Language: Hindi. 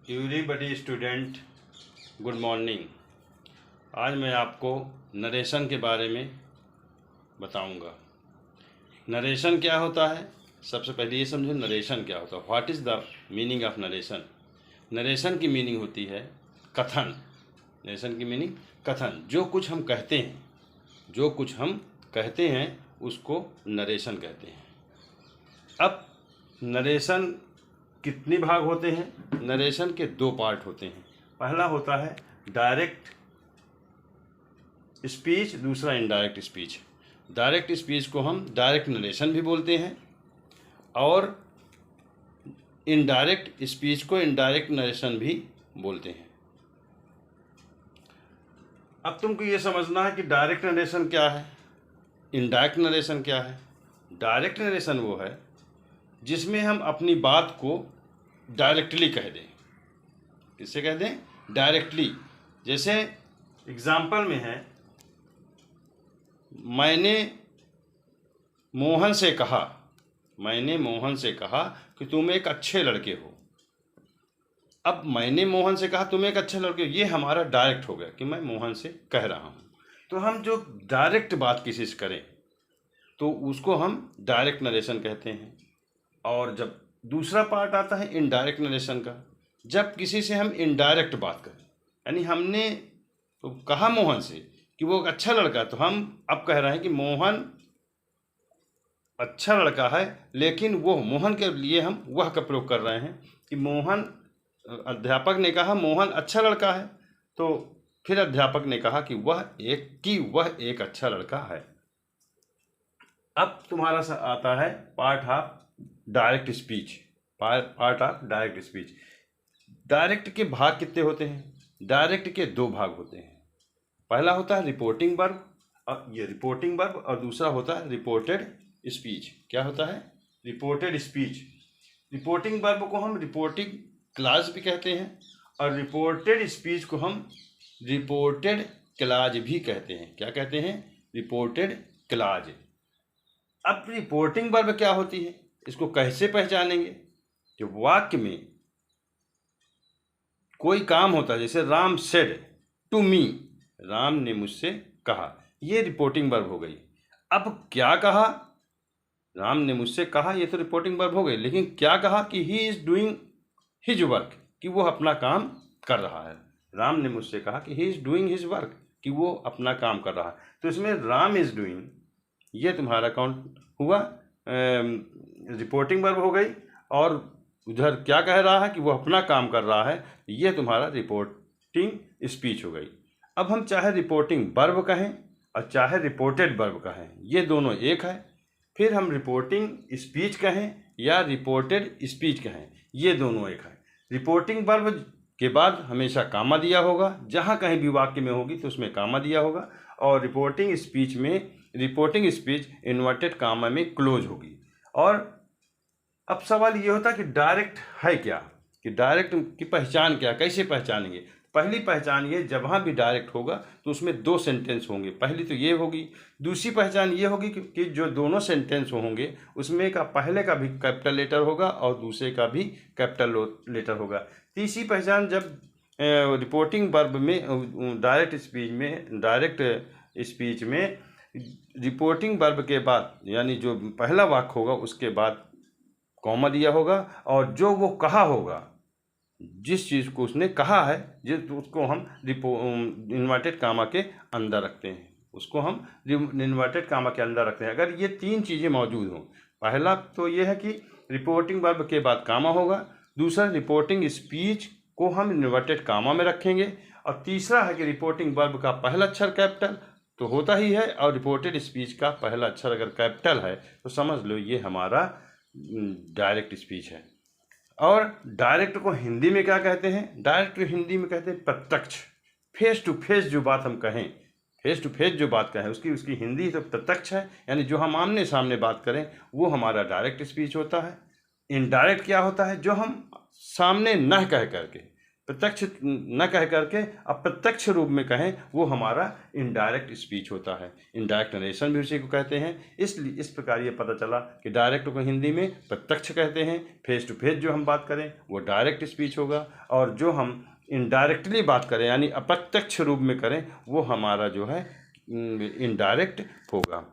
Everybody student, good morning. आज मैं आपको नरेशन के बारे में बताऊंगा। नरेशन क्या होता है? सबसे पहले ये समझो नरेशन क्या होता है। What is the meaning of narration? Narration की मीनिंग होती है कथन। नरेशन की मीनिंग कथन। जो कुछ हम कहते हैं उसको नरेशन कहते हैं। अब नरेशन कितने भाग होते हैं? नरेशन के दो पार्ट होते हैं। पहला होता है डायरेक्ट स्पीच, दूसरा इनडायरेक्ट स्पीच। डायरेक्ट स्पीच को हम डायरेक्ट नरेशन भी बोलते हैं और इनडायरेक्ट स्पीच को इनडायरेक्ट नरेशन भी बोलते हैं। अब तुमको ये समझना है कि डायरेक्ट नरेशन क्या है, इनडायरेक्ट नरेशन क्या है। डायरेक्ट नरेशन वो है जिसमें हम अपनी बात को डायरेक्टली कह दें। किससे कह दें? डायरेक्टली। जैसे एग्जाम्पल में है, मैंने मोहन से कहा कि तुम एक अच्छे लड़के हो। अब मैंने मोहन से कहा तुम एक अच्छे लड़के हो, ये हमारा डायरेक्ट हो गया कि मैं मोहन से कह रहा हूँ। तो हम जो डायरेक्ट बात किसी से करें तो उसको हम डायरेक्ट नरेशन कहते हैं। और जब दूसरा पार्ट आता है इनडायरेक्ट नरेशन का, जब किसी से हम इनडायरेक्ट बात करें, यानी हमने तो कहा मोहन से कि वो एक अच्छा लड़का, तो हम अब कह रहे हैं कि मोहन अच्छा लड़का है, लेकिन वो मोहन के लिए हम वह का प्रयोग कर रहे हैं कि मोहन, अध्यापक ने कहा मोहन अच्छा लड़का है, तो फिर अध्यापक ने कहा कि वह एक अच्छा लड़का है। अब तुम्हारा सा आता है part of direct speech. Direct के भाग कितने होते हैं? डायरेक्ट के दो भाग होते हैं। पहला होता है रिपोर्टिंग वर्ब, और दूसरा होता है रिपोर्टेड स्पीच। क्या होता है? Reported speech. रिपोर्टिंग वर्ब को हम रिपोर्टिंग क्लाज भी कहते हैं और रिपोर्टेड स्पीच को हम रिपोर्टेड क्लाज भी कहते हैं। क्या कहते हैं? Reported clause. अब रिपोर्टिंग वर्ब क्या होती है, इसको कैसे पहचानेंगे? कि वाक्य में कोई काम होता है, जैसे Ram said to me, Ram ने मुझसे कहा, ये रिपोर्टिंग वर्ब हो गई। अब क्या कहा? राम ने मुझसे कहा, ये तो रिपोर्टिंग वर्ब हो गई, लेकिन क्या कहा? कि he is doing his work, कि वो अपना काम कर रहा है। राम ने मुझसे कहा कि he is doing his work, कि वो अपना काम कर रहा है। तो इसमें राम इज डूइंग, ये तुम्हारा कौन हुआ? रिपोर्टिंग वर्ब हो गई। और उधर क्या कह रहा है? कि वो अपना काम कर रहा है, ये तुम्हारा रिपोर्टिंग स्पीच हो गई। अब हम चाहे रिपोर्टिंग वर्ब कहें और चाहे रिपोर्टेड वर्ब कहें, ये दोनों एक है। फिर हम रिपोर्टिंग स्पीच कहें या रिपोर्टेड स्पीच कहें, ये दोनों एक है। रिपोर्टिंग वर्ब के बाद हमेशा कामा दिया होगा, जहाँ कहीं भी वाक्य में होगी तो उसमें कामा दिया होगा। और रिपोर्टिंग स्पीच इन्वर्टेड कामा में क्लोज होगी। और अब सवाल ये होता है कि डायरेक्ट है क्या, कि डायरेक्ट की पहचान क्या, कैसे पहचानेंगे? पहली पहचान ये, जहाँ भी डायरेक्ट होगा तो उसमें दो सेंटेंस होंगे। पहली तो ये होगी। दूसरी पहचान ये होगी कि जो दोनों सेंटेंस होंगे उसमें का पहले का भी कैपिटल लेटर होगा और दूसरे का भी कैपिटल लेटर होगा। तीसरी पहचान, जब रिपोर्टिंग वर्ब में डायरेक्ट स्पीच में रिपोर्टिंग वर्ब के बाद, यानी जो पहला वाक्य होगा उसके बाद कॉमा दिया होगा, और जो वो कहा होगा, जिस चीज़ को उसने कहा है, उसको हम इन्वर्टेड कामा के अंदर रखते हैं। अगर ये तीन चीज़ें मौजूद हों, पहला तो ये है कि रिपोर्टिंग वर्ब के बाद कामा होगा, दूसरा रिपोर्टिंग स्पीच को हम इन्वर्टेड कामा में रखेंगे, और तीसरा है कि रिपोर्टिंग वर्ब का पहला अक्षर कैपिटल तो होता ही है, और रिपोर्टेड स्पीच का पहला अक्षर अगर कैपिटल है तो समझ लो ये हमारा डायरेक्ट स्पीच है। और डायरेक्ट को हिंदी में क्या कहते हैं? डायरेक्ट को हिंदी में कहते हैं प्रत्यक्ष। फेस टू फेस जो बात हम कहें, उसकी हिंदी तो प्रत्यक्ष है, यानी जो हम आमने सामने बात करें वो हमारा डायरेक्ट स्पीच होता है। इनडायरेक्ट क्या होता है? जो हम सामने न कह करके, प्रत्यक्ष न कह करके अप्रत्यक्ष रूप में कहें, वो हमारा इनडायरेक्ट स्पीच होता है। इनडायरेक्ट नरेशन भी उसी को कहते हैं। इसलिए इस प्रकार ये पता चला कि डायरेक्ट को हिंदी में प्रत्यक्ष कहते हैं, फेस टू फेस जो हम बात करें वो डायरेक्ट स्पीच होगा, और जो हम इनडायरेक्टली बात करें यानी अप्रत्यक्ष रूप में करें वो हमारा जो है इनडायरेक्ट होगा।